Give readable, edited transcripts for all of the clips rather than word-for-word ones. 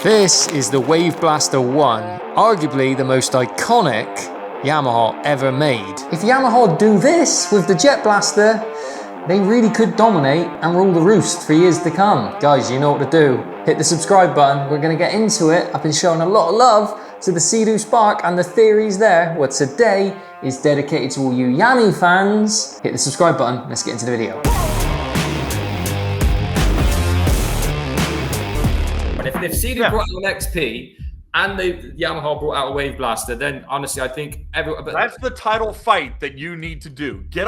This is the WaveBlaster 1, arguably the most iconic Yamaha ever made. If Yamaha do this with the jetblaster, they really could dominate and rule the roost for years to come. Guys, you know what to do. Hit the subscribe button. We're going to get into it. I've been showing a lot of love to the seadoo Spark and the theories there. Well, today is dedicated to all you Yami fans. Hit the subscribe button. Let's get into the video. If seadoo brought out an XP and Yamaha brought out a WaveBlaster, then honestly, I think that's the title fight that you need to do. Get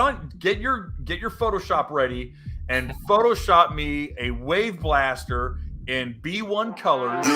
your Photoshop ready and Photoshop me a WaveBlaster in B1 colors.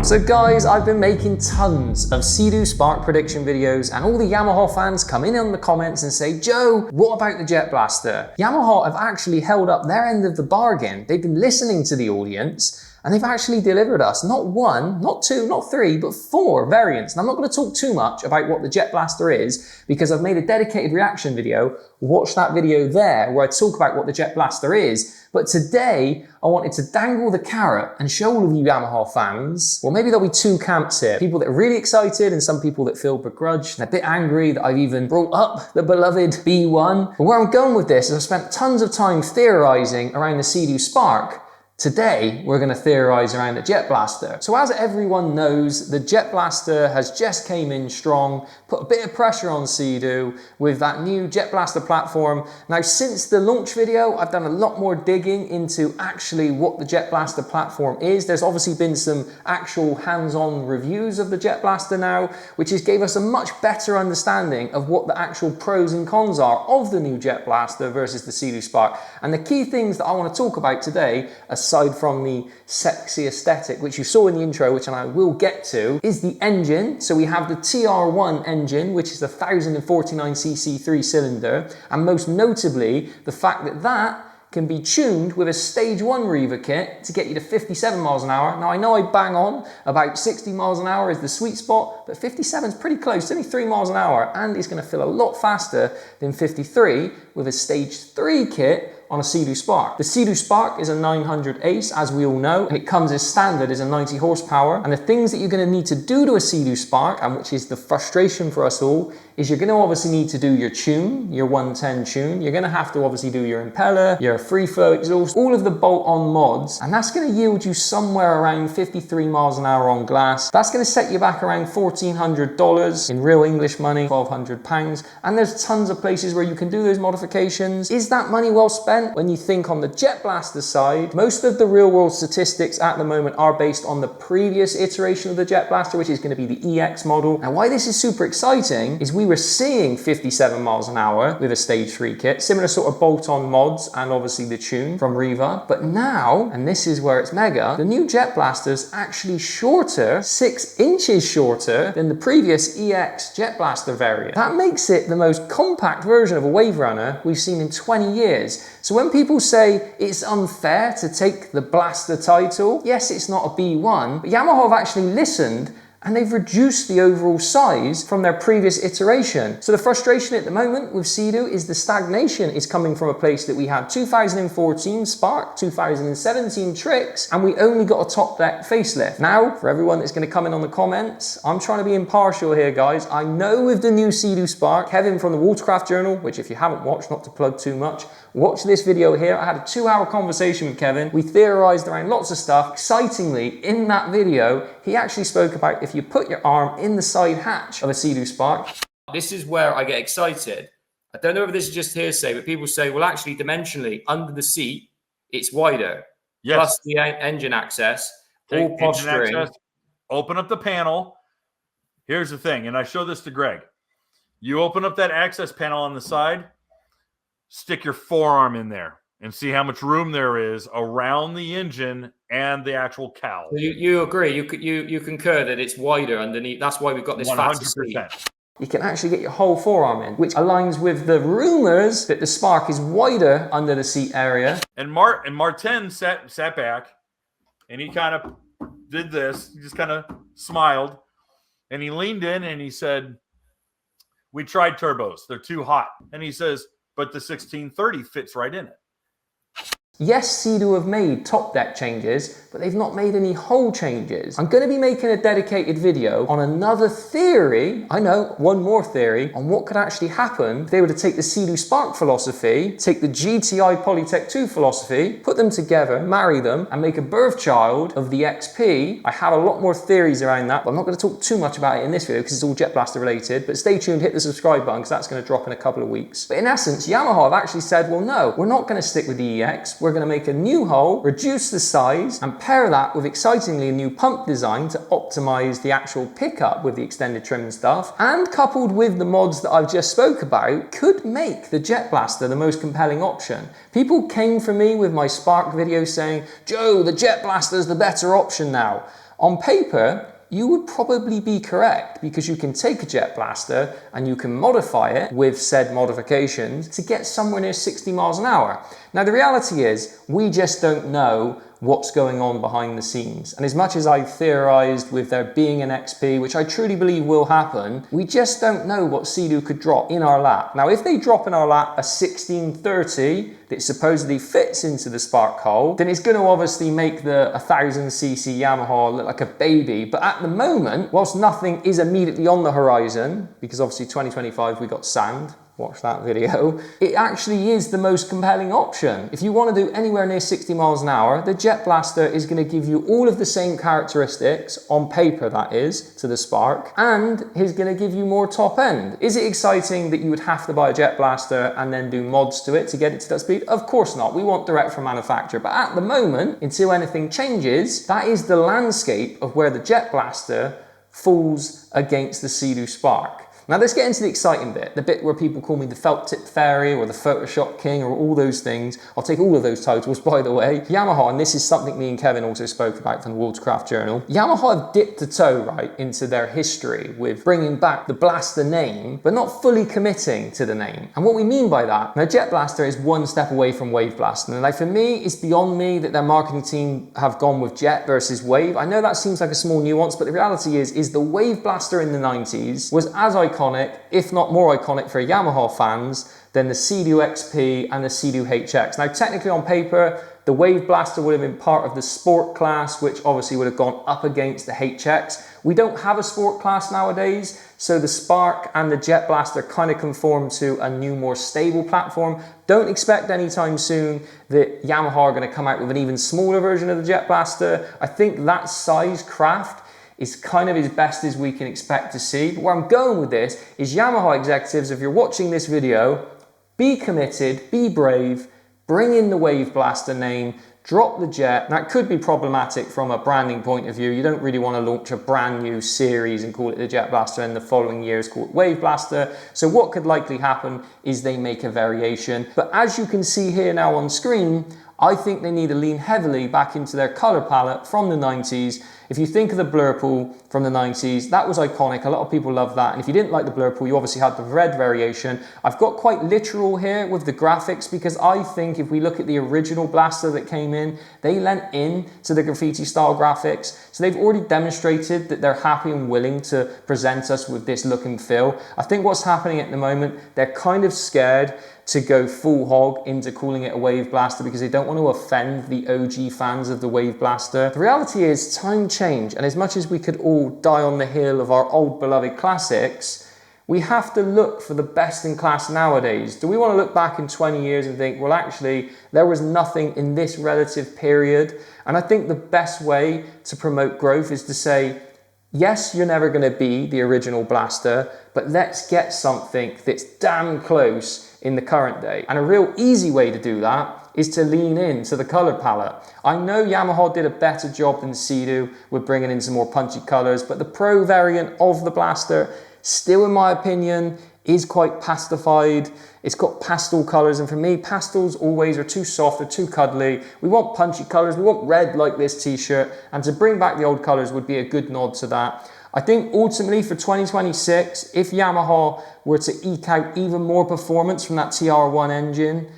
So guys, I've been making tons of seadoo Spark prediction videos and all the Yamaha fans come in the comments and say, Joe, what about the jetblaster? Yamaha have actually held up their end of the bargain. They've been listening to the audience and they've actually delivered us not one, not two, not three, but 4 variants. And I'm not going to talk too much about what the jetblaster is because I've made a dedicated reaction video. Watch that video there where I talk about what the jetblaster is. But today, I wanted to dangle the carrot and show all of you Yamaha fans, well, maybe there'll be 2 camps here. People that are really excited and some people that feel begrudged and a bit angry that I've even brought up the beloved B1. But where I'm going with this is I've spent tons of time theorizing around the seadoo Spark. Today, we're going to theorize around the jetblaster. So as everyone knows, the jetblaster has just came in strong, put a bit of pressure on seadoo with that new jetblaster platform. Now, since the launch video, I've done a lot more digging into actually what the jetblaster platform is. There's obviously been some actual hands-on reviews of the jetblaster now, which has gave us a much better understanding of what the actual pros and cons are of the new jetblaster versus the seadoo Spark. And the key things that I want to talk about today, aside from the sexy aesthetic, which you saw in the intro, which I will get to, is the engine. So we have the TR1 engine, which is the 1049cc 3-cylinder, and most notably, the fact that that can be tuned with a stage 1 Reaver kit to get you to 57 miles an hour. Now I know I bang on about 60 miles an hour is the sweet spot, but 57 is pretty close, it's only 3 miles an hour, and it's gonna feel a lot faster than 53 with a stage 3 kit on a seadoo Spark. The seadoo Spark is a 900 Ace, as we all know, and it comes as standard as a 90 horsepower. And the things that you're gonna need to do to a seadoo Spark, and which is the frustration for us all, is you're gonna obviously need to do your tune, your 110 tune. You're gonna have to obviously do your impeller, your free flow exhaust, all of the bolt-on mods, and that's gonna yield you somewhere around 53 miles an hour on glass. That's gonna set you back around $1,400 in real English money, £1,200, and there's tons of places where you can do those modifications. Is that money well spent? When you think on the jetblaster side, most of the real world statistics at the moment are based on the previous iteration of the jetblaster, which is going to be the EX model. And why this is super exciting is we were seeing 57 miles an hour with a stage 3 kit, similar sort of bolt-on mods and obviously the tune from Riva. But now, and this is where it's mega, the new jetblaster is actually shorter, 6 inches shorter than the previous EX jetblaster variant. That makes it the most compact version of a WaveRunner we've seen in 20 years. So when people say it's unfair to take the blaster title, yes, it's not a B1, but Yamaha have actually listened and they've reduced the overall size from their previous iteration. So the frustration at the moment with seadoo is the stagnation is coming from a place that we had 2014 Spark, 2017 Tricks, and we only got a top deck facelift. Now, for everyone that's gonna come in on the comments, I'm trying to be impartial here, guys. I know with the new seadoo Spark, Kevin from the Watercraft Journal, which if you haven't watched, not to plug too much, watch this video here. I had a 2-hour conversation with Kevin. We theorized around lots of stuff. Excitingly, in that video, he actually spoke about if you put your arm in the side hatch of a seadoo Spark. This is where I get excited. I don't know if this is just hearsay, but people say, well, actually, dimensionally, under the seat, it's wider. Yes. Plus the engine access, Take all posturing. access, open up the panel. Here's the thing, and I show this to Greg. You open up that access panel on the side, stick your forearm in there and see how much room there is around the engine and the actual cowl. So you agree? You concur that it's wider underneath. That's why we've got this 100%. You can actually get your whole forearm in, which aligns with the rumors that the Spark is wider under the seat area. And Martin sat back and he kind of did this. He just kind of smiled and he leaned in and he said, "We tried turbos. They're too hot." And he says, "But the 1630 fits right in it." Yes, Sea-Doo have made top deck changes, but they've not made any hull changes. I'm going to be making a dedicated video on another theory, I know, one more theory, on what could actually happen if they were to take the Sea-Doo Spark philosophy, take the GTI Polytech 2 philosophy, put them together, marry them, and make a birth child of the XP. I have a lot more theories around that, but I'm not going to talk too much about it in this video because it's all Jetblaster related, but stay tuned, hit the subscribe button because that's going to drop in a couple of weeks. But in essence, Yamaha have actually said, well, no, we're not going to stick with the EX. We're going to make a new hull, reduce the size, and pair that with excitingly a new pump design to optimize the actual pickup with the extended trim and stuff, and coupled with the mods that I've just spoke about, could make the Jetblaster the most compelling option. People came for me with my Spark video saying, Joe, the Jetblaster is the better option now. On paper, you would probably be correct because you can take a Jetblaster and you can modify it with said modifications to get somewhere near 60 miles an hour. Now the reality is we just don't know what's going on behind the scenes. And as much as I've theorized with there being an XP, which I truly believe will happen, we just don't know what Sea-Doo could drop in our lap. Now, if they drop in our lap a 1630 that supposedly fits into the Spark hull, then it's going to obviously make the 1000cc Yamaha look like a baby. But at the moment, whilst nothing is immediately on the horizon, because obviously 2025 we got sand, watch that video, it actually is the most compelling option. If you want to do anywhere near 60 miles an hour, the Jetblaster is going to give you all of the same characteristics, on paper that is, to the Spark, and is going to give you more top end. Is it exciting that you would have to buy a Jetblaster and then do mods to it to get it to that speed? Of course not. We want direct from manufacturer. But at the moment, until anything changes, that is the landscape of where the Jetblaster falls against the Sea-Doo Spark. Now let's get into the exciting bit, the bit where people call me the felt tip fairy or the Photoshop king or all those things. I'll take all of those titles, by the way. Yamaha, and this is something me and Kevin also spoke about from the Worldcraft Journal, Yamaha have dipped a toe right into their history with bringing back the Blaster name, but not fully committing to the name. And what we mean by that, now Jetblaster is one step away from Wave Blaster. And like for me, it's beyond me that their marketing team have gone with Jet versus Wave. I know that seems like a small nuance, but the reality is the Wave Blaster in the 90s was as iconic, if not more iconic for Yamaha fans than the Sea-Doo XP and the Sea-Doo HX. Now technically on paper, the Wave Blaster would have been part of the sport class, which obviously would have gone up against the HX. We don't have a sport class nowadays, so the Spark and the Jetblaster kind of conform to a new, more stable platform. Don't expect anytime soon that Yamaha are going to come out with an even smaller version of the Jetblaster. I think that size craft is kind of as best as we can expect to see. But where I'm going with this is Yamaha executives, if you're watching this video, be committed, be brave, bring in the Wave Blaster name, drop the Jet. That could be problematic from a branding point of view. You don't really want to launch a brand new series and call it the Jet Blaster and the following years call it Wave Blaster. So what could likely happen is they make a variation. But as you can see here now on screen, I think they need to lean heavily back into their color palette from the 90s. If you think of the blur pool from the 90s, that was iconic. A lot of people love that. And if you didn't like the blur pool, you obviously had the red variation. I've got quite literal here with the graphics because I think if we look at the original Blaster that came in, they lent in to the graffiti style graphics. So they've already demonstrated that they're happy and willing to present us with this look and feel. I think what's happening at the moment, they're kind of scared to go full hog into calling it a Wave Blaster because they don't want to offend the OG fans of the Wave Blaster. The reality is time change, and as much as we could all die on the hill of our old beloved classics, we have to look for the best in class nowadays. Do we want to look back in 20 years and think, well, actually, there was nothing in this relative period? And I think the best way to promote growth is to say, yes, you're never going to be the original Blaster, but let's get something that's damn close in the current day. And a real easy way to do that is to lean into the color palette. I know Yamaha did a better job than Sea-Doo with bringing in some more punchy colors, but the Pro variant of the Blaster, still in my opinion, is quite pastified. It's got pastel colors, and for me, pastels always are too soft or too cuddly. We want punchy colors, we want red like this t-shirt, and to bring back the old colors would be a good nod to that. I think ultimately for 2026, if Yamaha were to eke out even more performance from that TR1 engine,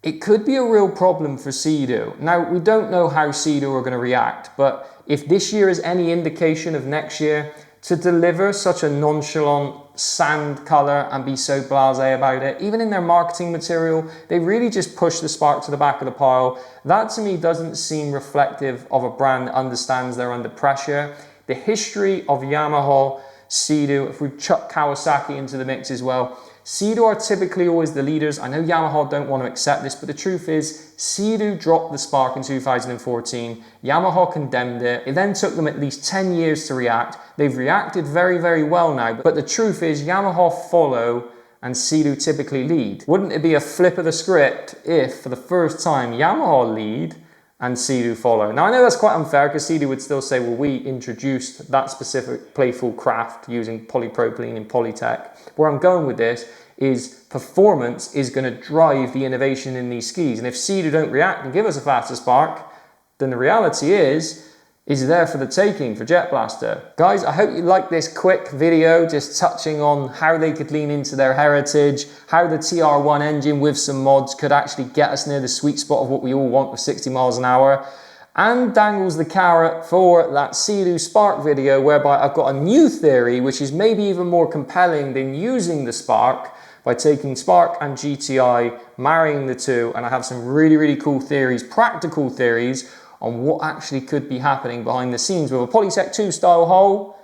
it could be a real problem for Sea-Doo. Now, we don't know how Sea-Doo are going to react, but if this year is any indication of next year, to deliver such a nonchalant sand color and be so blasé about it. Even in their marketing material, they really just push the spark to the back of the pile. That to me doesn't seem reflective of a brand that understands they're under pressure. The history of Yamaha, Seadoo, if we chuck Kawasaki into the mix as well, Seadoo are typically always the leaders. I know Yamaha don't want to accept this, but the truth is Seadoo dropped the spark in 2014. Yamaha condemned it. It then took them at least 10 years to react. They've reacted very, very well now, but the truth is Yamaha follow and Seadoo typically lead. Wouldn't it be a flip of the script if for the first time Yamaha lead and Seadoo follow? Now I know that's quite unfair because Seadoo would still say, well, we introduced that specific playful craft using polypropylene and Polytech. Where I'm going with this is performance is going to drive the innovation in these skis. And if Seadoo don't react and give us a faster spark, then the reality is there for the taking for Jetblaster. Guys, I hope you liked this quick video just touching on how they could lean into their heritage, how the TR1 engine with some mods could actually get us near the sweet spot of what we all want with 60 miles an hour, and dangles the carrot for that Seadoo Spark video whereby I've got a new theory which is maybe even more compelling than using the Spark by taking Spark and GTI, marrying the two, and I have some really, really cool theories, practical theories, on what actually could be happening behind the scenes with a Polytech 2 style hole.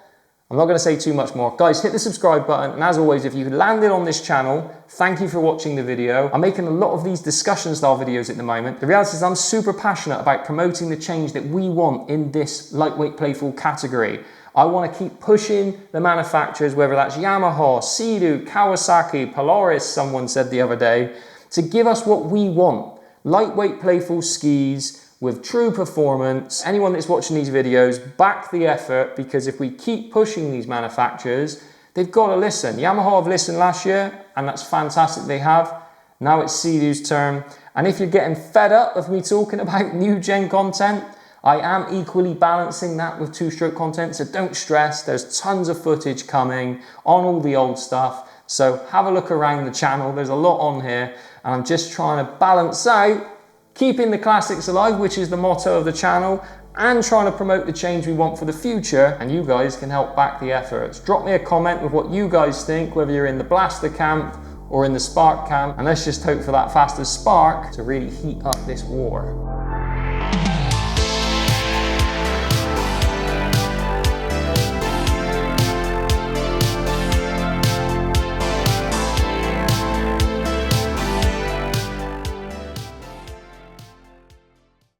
I'm not going to say too much more. Guys, hit the subscribe button, and as always, if you landed on this channel, thank you for watching the video. I'm making a lot of these discussion style videos at the moment. The reality is I'm super passionate about promoting the change that we want in this lightweight playful category. I want to keep pushing the manufacturers, whether that's Yamaha, Seadoo, Kawasaki, Polaris, someone said the other day, to give us what we want. Lightweight playful skis with true performance. Anyone that's watching these videos, back the effort, because if we keep pushing these manufacturers, they've got to listen. Yamaha have listened last year, and that's fantastic they have. Now it's Seadoo's turn. And if you're getting fed up of me talking about new gen content, I am equally balancing that with two-stroke content, so don't stress. There's tons of footage coming on all the old stuff. So have a look around the channel. There's a lot on here, and I'm just trying to balance out keeping the classics alive, which is the motto of the channel, and trying to promote the change we want for the future, and you guys can help back the efforts. Drop me a comment with what you guys think, whether you're in the Blaster camp or in the Spark camp, and let's just hope for that faster spark to really heat up this war.